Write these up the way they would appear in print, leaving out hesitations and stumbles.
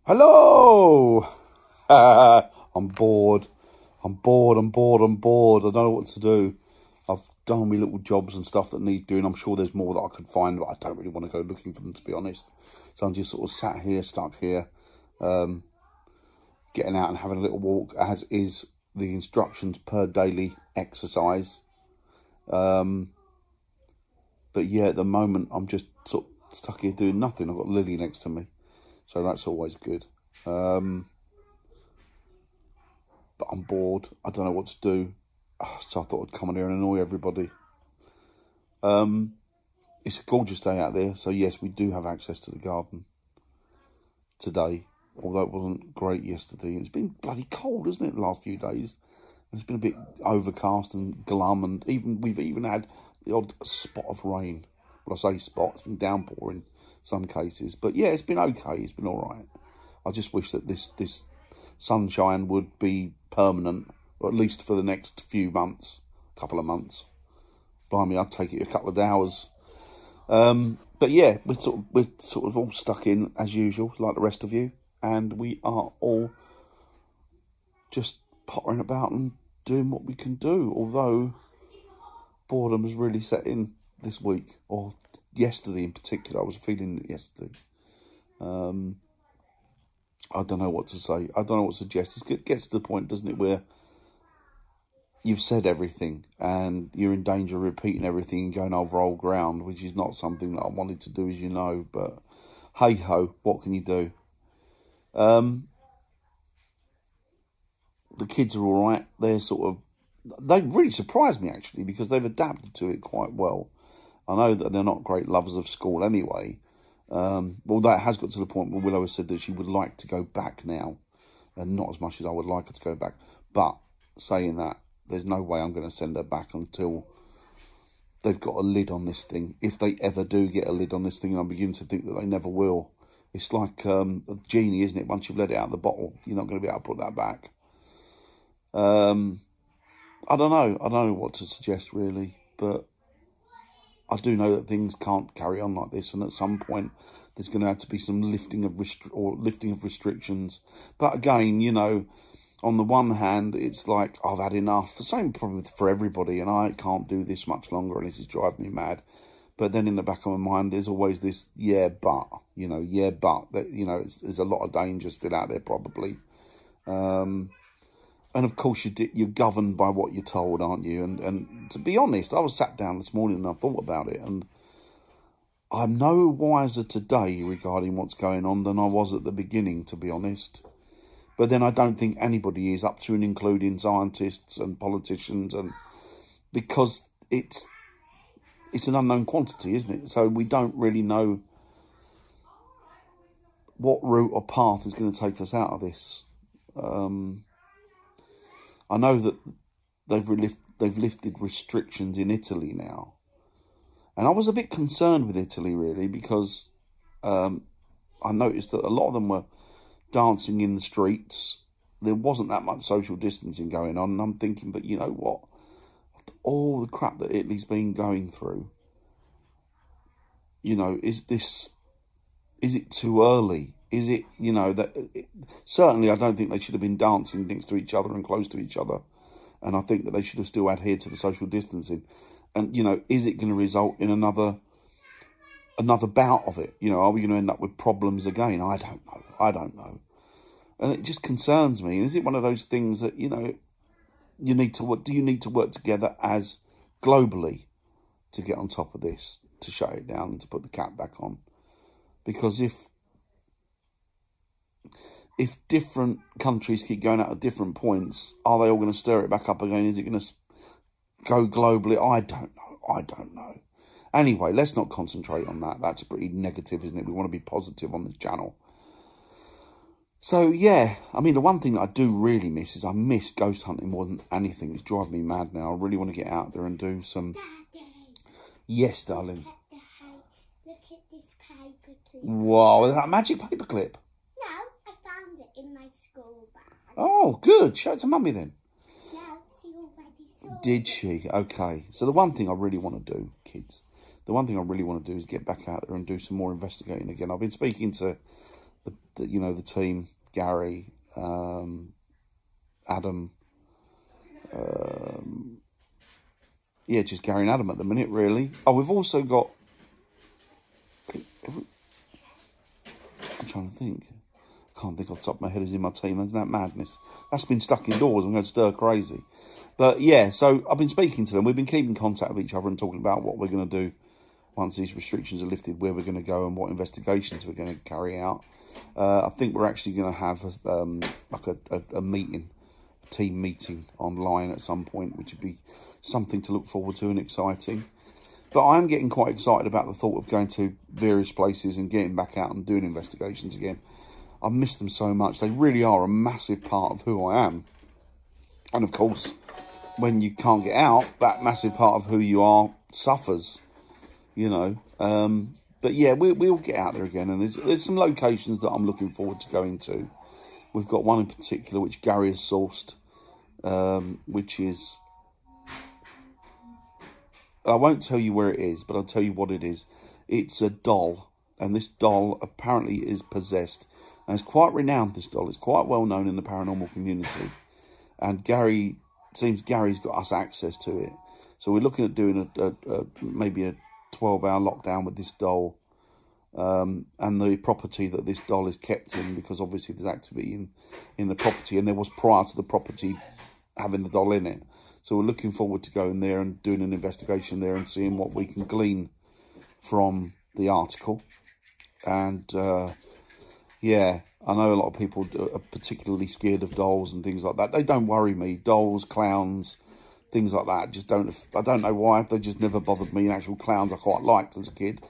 Hello! I'm bored. I'm bored. I don't know what to do. I've done my little jobs and stuff that need doing. I'm sure there's more that I could find, but I don't really want to go looking for them, to be honest. So I'm just sort of sat here, stuck here, getting out and having a little walk, as is the instructions per daily exercise. But yeah, at the moment, I'm just sort of stuck here doing nothing. I've got Lily next to me, so that's always good. But I'm bored. I don't know what to do. So I thought I'd come on here and annoy everybody. It's a gorgeous day out there. So yes, we do have access to the garden today. Although it wasn't great yesterday. It's been bloody cold, isn't it, the last few days? It's been a bit overcast and glum, and we've even had the odd spot of rain. When I say spot, it's been downpour in some cases. But yeah, it's been okay. It's been all right. I just wish that this sunshine would be permanent, or at least for the next few months, couple of months. Blimey, I'd take it a couple of hours. But yeah, we're sort of all stuck in as usual, like the rest of you, and we are all just pottering about and doing what we can do. Although boredom has really set in this week, or yesterday in particular. I was feeling it yesterday. I don't know what to say. I don't know what to suggest. It gets to the point, doesn't it, where you've said everything and you're in danger of repeating everything and going over old ground, which is not something that I wanted to do, as you know. But hey-ho, what can you do? The kids are all right. They really surprised me, actually, because they've adapted to it quite well. I know that they're not great lovers of school anyway. Well, that has got to the point where Willow has said that she would like to go back now, and not as much as I would like her to go back. But saying that, there's no way I'm going to send her back until they've got a lid on this thing. If they ever do get a lid on this thing, and I begin to think that they never will. It's like a genie, isn't it? Once you've let it out of the bottle, you're not going to be able to put that back. I don't know. I don't know what to suggest, really, but I do know that things can't carry on like this, and at some point there's going to have to be some lifting of restrictions. But again, you know, on the one hand, it's like, I've had enough. The same probably for everybody, and I can't do this much longer, and this is driving me mad. But then in the back of my mind, there's always this, yeah, but, you know, yeah, but, that, you know, there's a lot of danger still out there, probably. And of course, you're governed by what you're told, aren't you? And to be honest, I was sat down this morning and I thought about it, and I'm no wiser today regarding what's going on than I was at the beginning, to be honest. But then I don't think anybody is, up to and including scientists and politicians, and because it's an unknown quantity, isn't it? So we don't really know what route or path is going to take us out of this. I know that they've lifted restrictions in Italy now. And I was a bit concerned with Italy, really, because I noticed that a lot of them were dancing in the streets. There wasn't that much social distancing going on. And I'm thinking, but you know what? After all the crap that Italy's been going through, you know, is it too early? Is it, you know, certainly I don't think they should have been dancing next to each other and close to each other. And I think that they should have still adhered to the social distancing. And, you know, is it going to result in another bout of it? You know, are we going to end up with problems again? I don't know. I don't know. And it just concerns me. Is it one of those things that, you know, do you need to work together as globally to get on top of this, to shut it down and to put the cap back on? Because if different countries keep going out at different points, are they all going to stir it back up again? Is it going to go globally? I don't know. I don't know. Anyway, let's not concentrate on that. That's pretty negative, isn't it? We want to be positive on this channel. So, yeah, I mean, the one thing that I do really miss is I miss ghost hunting more than anything. It's driving me mad now. I really want to get out there and do some... Daddy. Yes, darling. Daddy, look at this paper clip. Wow, is that a magic paper clip? In my school bag. Oh, good. Show it to Mummy then. No, she already saw Did she? Okay. So the one thing I really want to do, kids, the one thing I really want to do is get back out there and do some more investigating again. I've been speaking to you know, the team, Gary, Adam, yeah, just Gary and Adam at the minute, really. Oh, we've also got, I'm trying to think. I can't think off the top of my head who's in my team. Isn't that madness? That's been stuck indoors. I'm going to stir crazy. But yeah, so I've been speaking to them. We've been keeping contact with each other and talking about what we're going to do once these restrictions are lifted, where we're going to go and what investigations we're going to carry out. I think we're actually going to have like a meeting, a team meeting online at some point, which would be something to look forward to and exciting. But I'm getting quite excited about the thought of going to various places and getting back out and doing investigations again. I miss them so much. They really are a massive part of who I am. And of course, when you can't get out, that massive part of who you are suffers, you know. But yeah, we'll get out there again. And there's some locations that I'm looking forward to going to. We've got one in particular which Gary has sourced, which is... I won't tell you where it is, but I'll tell you what it is. It's a doll, and this doll apparently is possessed. And it's quite renowned, this doll. It's quite well known in the paranormal community. And seems Gary's got us access to it. So we're looking at doing maybe a 12-hour lockdown with this doll. And the property that this doll is kept in, because obviously there's activity in the property. And there was prior to the property having the doll in it. So we're looking forward to going there and doing an investigation there and seeing what we can glean from the article. And, yeah, I know a lot of people are particularly scared of dolls and things like that. They don't worry me. Dolls, clowns, things like that. I don't know why. They just never bothered me. And actual clowns I quite liked as a kid.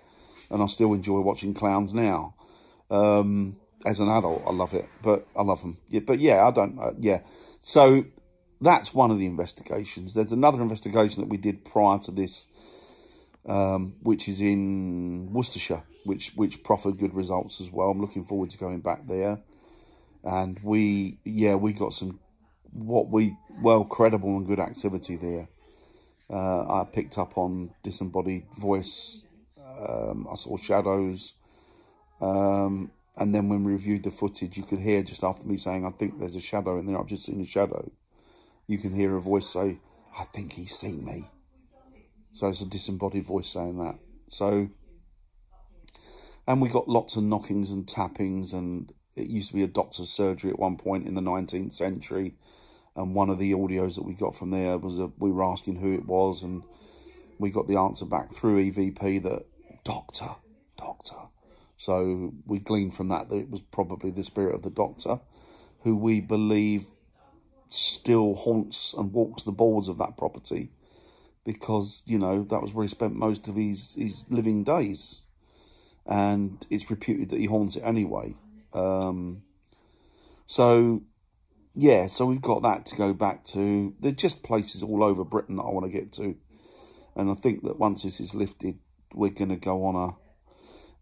And I still enjoy watching clowns now. As an adult, I love it. But I love them. Yeah, but yeah, I don't, yeah. So... that's one of the investigations. There's another investigation that we did prior to this, which is in Worcestershire, which proffered good results as well. I'm looking forward to going back there. And we got some credible and good activity there. I picked up on disembodied voice. I saw shadows. And then when we reviewed the footage, you could hear just after me saying, I think there's a shadow in there. I've just seen a shadow. You can hear a voice say, I think he's seen me. So it's a disembodied voice saying that. So, and we got lots of knockings and tappings, and it used to be a doctor's surgery at one point in the 19th century. And one of the audios that we got from there was, we were asking who it was, and we got the answer back through EVP that, doctor. So we gleaned from that it was probably the spirit of the doctor, who we believe still haunts and walks the boards of that property, because, you know, that was where he spent most of his living days, and it's reputed that he haunts it anyway. So yeah, so we've got that to go back to. There's just places all over Britain that I want to get to, and I think that once this is lifted, we're going to go on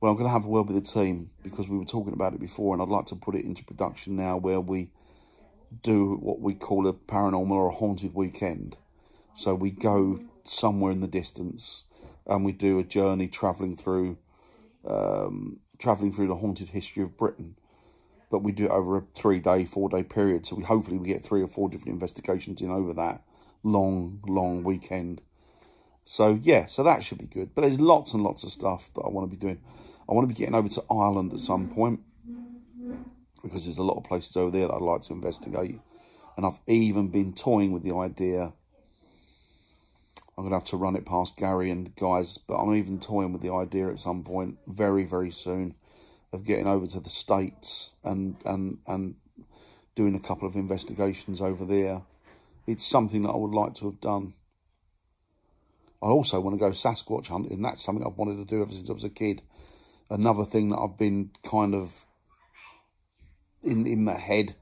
I'm going to have a word with the team, because we were talking about it before, and I'd like to put it into production now, where we do what we call a paranormal or a haunted weekend. So we go somewhere in the distance and we do a journey travelling through the haunted history of Britain. But we do it over a 3-day, 4-day period. So hopefully we get 3 or 4 different investigations in over that long weekend. So yeah, so that should be good. But there's lots and lots of stuff that I want to be doing. I want to be getting over to Ireland at some point, because there's a lot of places over there that I'd like to investigate. And I've even been toying with the idea. I'm going to have to run it past Gary and the guys, but I'm even toying with the idea at some point, very, very soon, of getting over to the States and doing a couple of investigations over there. It's something that I would like to have done. I also want to go Sasquatch hunting. That's something I've wanted to do ever since I was a kid. Another thing that I've been kind of in my head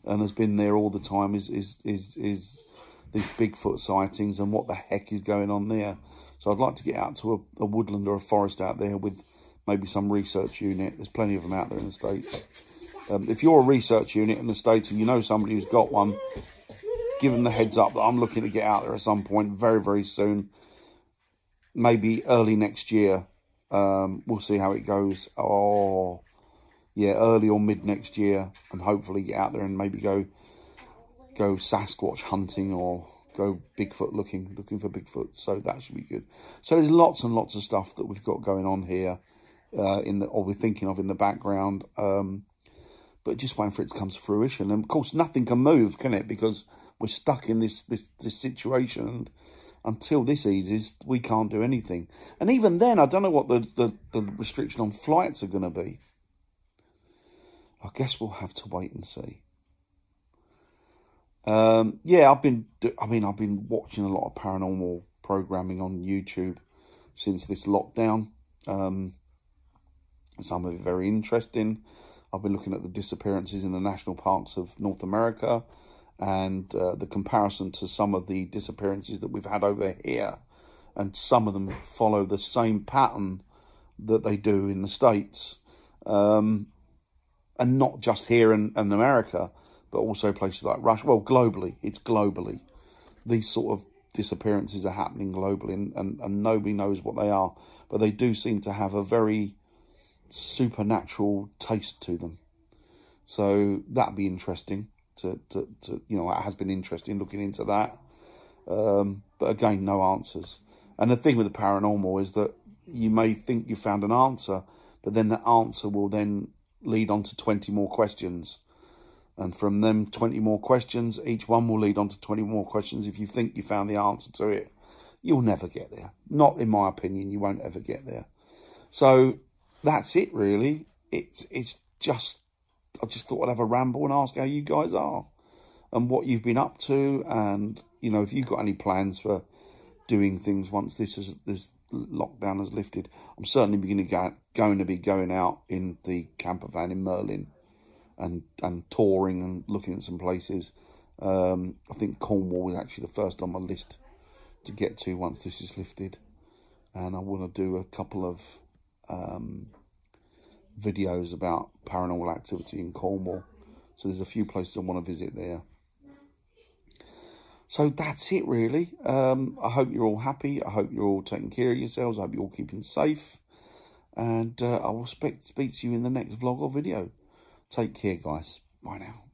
and has been there all the time is these Bigfoot sightings and what the heck is going on there. So I'd like to get out to a woodland or a forest out there with maybe some research unit. There's plenty of them out there in the States. If you're a research unit in the States and you know somebody who's got one, give them the heads up that I'm looking to get out there at some point very, very soon. Maybe early next year. We'll see how it goes. Oh, yeah, early or mid next year, and hopefully get out there and maybe go Sasquatch hunting or go Bigfoot looking for Bigfoot. So that should be good. So there's lots and lots of stuff that we've got going on here, or we're thinking of in the background. But just waiting for it to come to fruition. And of course, nothing can move, can it? Because we're stuck in this situation. And until this eases, we can't do anything. And even then, I don't know what the restriction on flights are going to be. I guess we'll have to wait and see. Yeah, I've been watching a lot of paranormal programming on YouTube since this lockdown. Some of it very interesting. I've been looking at the disappearances in the national parks of North America, and the comparison to some of the disappearances that we've had over here, and some of them follow the same pattern that they do in the States, and not just here in America, but also places like Russia. Well, globally, it's globally. These sort of disappearances are happening globally, and nobody knows what they are, but they do seem to have a very supernatural taste to them. So that'd be interesting to you know, it has been interesting looking into that. But again, no answers. And the thing with the paranormal is that you may think you found an answer, but then that answer will then lead on to 20 more questions. And from them 20 more questions, each one will lead on to 20 more questions. If you think you found the answer to it, you'll never get there. Not in my opinion, you won't ever get there. So that's it, really. It's just, I just thought I'd have a ramble and ask how you guys are and what you've been up to, and you know, if you've got any plans for doing things once this lockdown has lifted. I'm certainly going to be going out in the camper van in Merlin and touring and looking at some places. I think Cornwall is actually the first on my list to get to once this is lifted, and I want to do a couple of videos about paranormal activity in Cornwall. So there's a few places I want to visit there. So that's it, really. I hope you're all happy. I hope you're all taking care of yourselves. I hope you're all keeping safe. And I will speak to you in the next vlog or video. Take care, guys. Bye now.